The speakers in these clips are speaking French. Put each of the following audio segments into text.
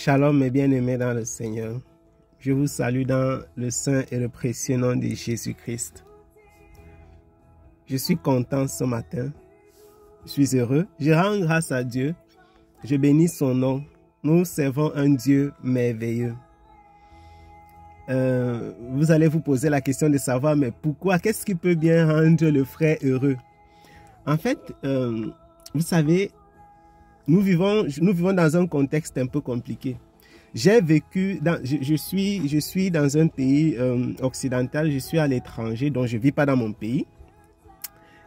Shalom mes bien-aimés dans le Seigneur. Je vous salue dans le saint et le précieux nom de Jésus-Christ. Je suis content ce matin. Je suis heureux. Je rends grâce à Dieu. Je bénis son nom. Nous servons un Dieu merveilleux. Vous allez vous poser la question de savoir, mais pourquoi? Qu'est-ce qui peut bien rendre le frère heureux? En fait, vous savez, nous vivons dans un contexte un peu compliqué. J'ai vécu, je suis dans un pays occidental, je suis à l'étranger, donc je ne vis pas dans mon pays.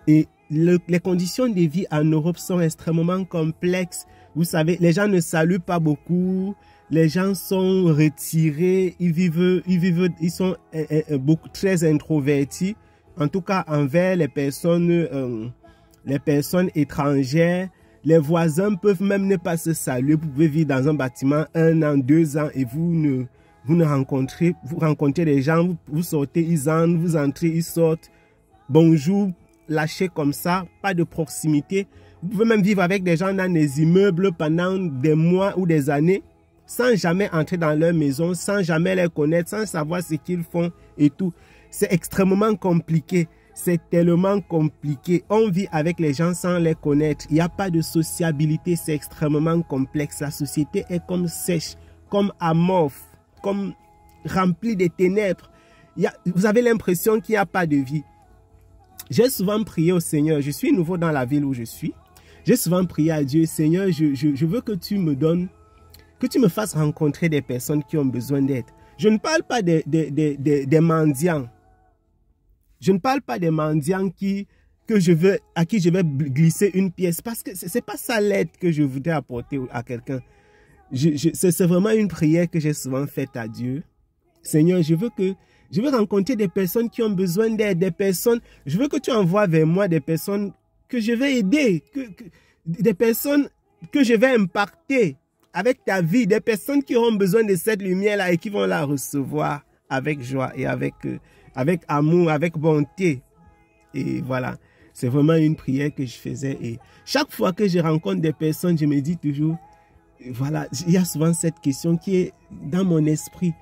Et les conditions de vie en Europe sont extrêmement complexes. Vous savez, les gens ne saluent pas beaucoup, les gens sont retirés, ils sont très introvertis, en tout cas envers les personnes étrangères. Les voisins peuvent même ne pas se saluer. Vous pouvez vivre dans un bâtiment 1 an, 2 ans et vous rencontrez des gens, vous sortez, ils entrent, vous entrez, ils sortent. Bonjour, lâché comme ça, pas de proximité. Vous pouvez même vivre avec des gens dans des immeubles pendant des mois ou des années, sans jamais entrer dans leur maison, sans jamais les connaître, sans savoir ce qu'ils font et tout. C'est extrêmement compliqué. C'est tellement compliqué. On vit avec les gens sans les connaître. Il n'y a pas de sociabilité. C'est extrêmement complexe. La société est comme sèche, comme amorphe, comme remplie de ténèbres. Vous avez l'impression qu'il n'y a pas de vie. J'ai souvent prié au Seigneur. Je suis nouveau dans la ville où je suis. J'ai souvent prié à Dieu. Seigneur, je veux que tu me donnes, que tu me fasses rencontrer des personnes qui ont besoin d'aide. Je ne parle pas des mendiants. Je ne parle pas des mendiants à qui je vais glisser une pièce, parce que ce n'est pas ça l'aide que je voudrais apporter à quelqu'un. C'est vraiment une prière que j'ai souvent faite à Dieu. Seigneur, je veux rencontrer des personnes qui ont besoin d'aide, je veux que tu envoies vers moi des personnes que je vais aider, des personnes que je vais impacter avec ta vie, des personnes qui auront besoin de cette lumière-là et qui vont la recevoir avec joie et avec amour, avec bonté. Et voilà, c'est vraiment une prière que je faisais. Et chaque fois que je rencontre des personnes, je me dis toujours, voilà, il y a souvent cette question qui est dans mon esprit.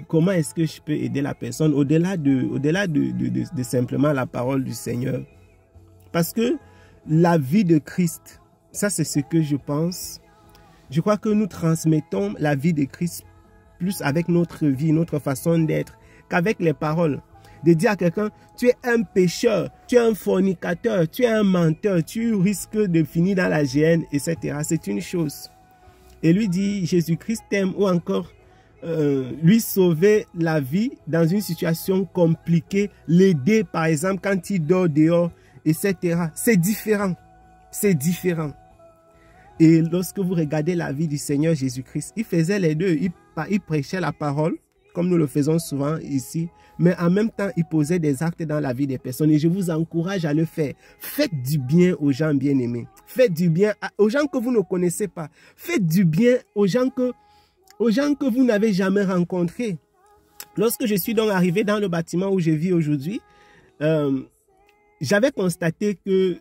Comment est-ce que je peux aider la personne au-delà de simplement la parole du Seigneur? Parce que la vie de Christ, ça c'est ce que je pense. Je crois que nous transmettons la vie de Christ plus avec notre vie, notre façon d'être, qu'avec les paroles. De dire à quelqu'un, tu es un pécheur, tu es un fornicateur, tu es un menteur, tu risques de finir dans la géhenne, etc. C'est une chose. Et lui dit, Jésus-Christ t'aime, ou encore lui sauver la vie dans une situation compliquée, l'aider par exemple quand il dort dehors, etc. C'est différent. C'est différent. Et lorsque vous regardez la vie du Seigneur Jésus-Christ, il faisait les deux. Il prêchait la parole, comme nous le faisons souvent ici, mais en même temps, il posait des actes dans la vie des personnes et je vous encourage à le faire. Faites du bien aux gens bien-aimés. Faites du bien aux gens que vous ne connaissez pas. Faites du bien aux gens que vous n'avez jamais rencontrés. Lorsque je suis donc arrivé dans le bâtiment où je vis aujourd'hui, j'avais constaté que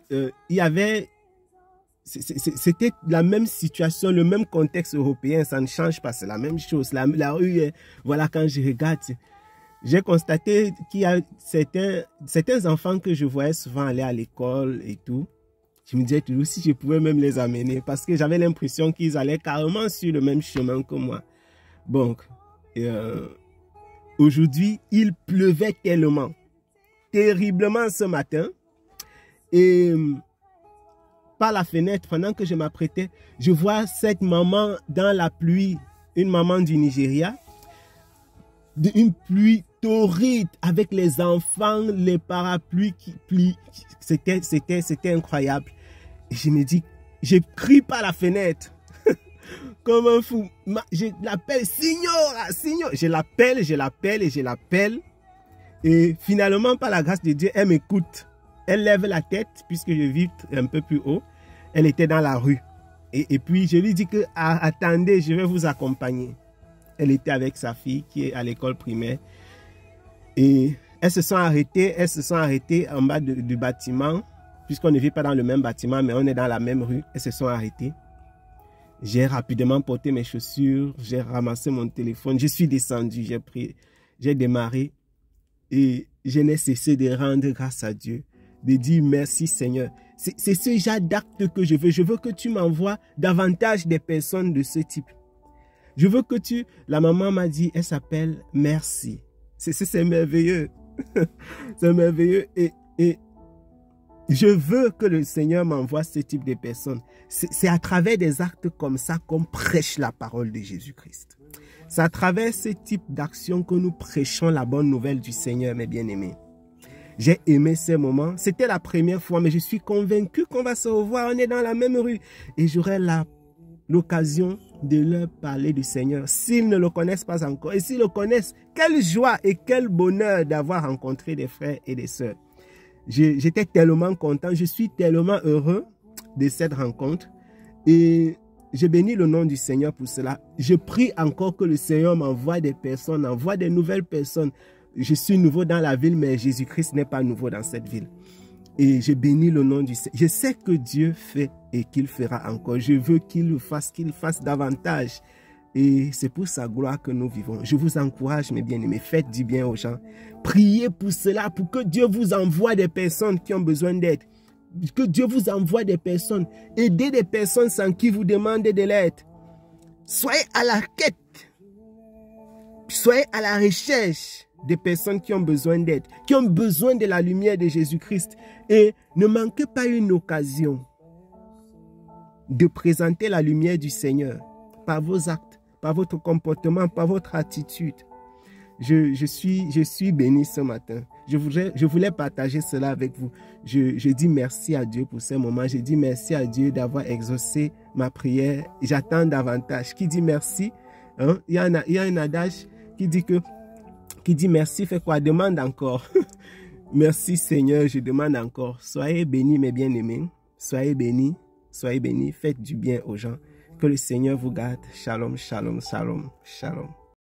c'était la même situation, le même contexte européen, ça ne change pas, c'est la même chose. La rue, voilà, quand je regarde, j'ai constaté qu'il y a certains enfants que je voyais souvent aller à l'école et tout. Je me disais toujours si je pouvais même les amener, parce que j'avais l'impression qu'ils allaient carrément sur le même chemin que moi. Donc, aujourd'hui, il pleuvait tellement, terriblement ce matin, et par la fenêtre, pendant que je m'apprêtais, je vois cette maman dans la pluie, une maman du Nigeria, une pluie torride avec les enfants, les parapluies qui plient. C'était incroyable. Et je me dis, je crie par la fenêtre, comme un fou. Je l'appelle, Signora, Signora. Je l'appelle. Et finalement, par la grâce de Dieu, elle m'écoute. Elle lève la tête, puisque je vis un peu plus haut. Elle était dans la rue. Et puis, je lui dis que, attendez, je vais vous accompagner. Elle était avec sa fille qui est à l'école primaire. Et elles se sont arrêtées en bas du bâtiment, puisqu'on ne vit pas dans le même bâtiment, mais on est dans la même rue. Elles se sont arrêtées. J'ai rapidement porté mes chaussures, j'ai ramassé mon téléphone, je suis descendu, j'ai pris, j'ai démarré et je n'ai cessé de rendre grâce à Dieu, de dire merci Seigneur. C'est ce genre d'acte que je veux. Je veux que tu m'envoies davantage des personnes de ce type. Je veux que tu... La maman m'a dit, elle s'appelle Merci. C'est merveilleux. C'est merveilleux et je veux que le Seigneur m'envoie ce type de personnes. C'est à travers des actes comme ça qu'on prêche la parole de Jésus-Christ. C'est à travers ce type d'action que nous prêchons la bonne nouvelle du Seigneur, mes bien-aimés. J'ai aimé ces moments. C'était la première fois, mais je suis convaincu qu'on va se revoir. On est dans la même rue. Et j'aurai l'occasion de leur parler du Seigneur. S'ils ne le connaissent pas encore. Et s'ils le connaissent, quelle joie et quel bonheur d'avoir rencontré des frères et des sœurs. J'étais tellement content. Je suis tellement heureux de cette rencontre. Et je bénis le nom du Seigneur pour cela. Je prie encore que le Seigneur m'envoie des personnes, envoie des nouvelles personnes. Je suis nouveau dans la ville, mais Jésus-Christ n'est pas nouveau dans cette ville. Et je bénis le nom du Seigneur. Je sais que Dieu fait et qu'il fera encore. Je veux qu'il fasse davantage. Et c'est pour sa gloire que nous vivons. Je vous encourage, mes bien-aimés, faites du bien aux gens. Priez pour cela, pour que Dieu vous envoie des personnes qui ont besoin d'aide. Que Dieu vous envoie des personnes. Aidez des personnes sans qui vous demandez de l'aide. Soyez à la quête. Soyez à la recherche des personnes qui ont besoin d'aide, qui ont besoin de la lumière de Jésus-Christ. Et ne manquez pas une occasion de présenter la lumière du Seigneur par vos actes, par votre comportement, par votre attitude. Je suis béni ce matin. Je voulais partager cela avec vous. Je dis merci à Dieu pour ces moments. Je dis merci à Dieu d'avoir exaucé ma prière. J'attends davantage. Qui dit merci? Hein? Il y a un adage qui dit merci, fait quoi? Demande encore. Merci Seigneur, je demande encore. Soyez bénis mes bien-aimés. Soyez bénis, faites du bien aux gens. Que le Seigneur vous garde. Shalom, shalom, shalom, shalom.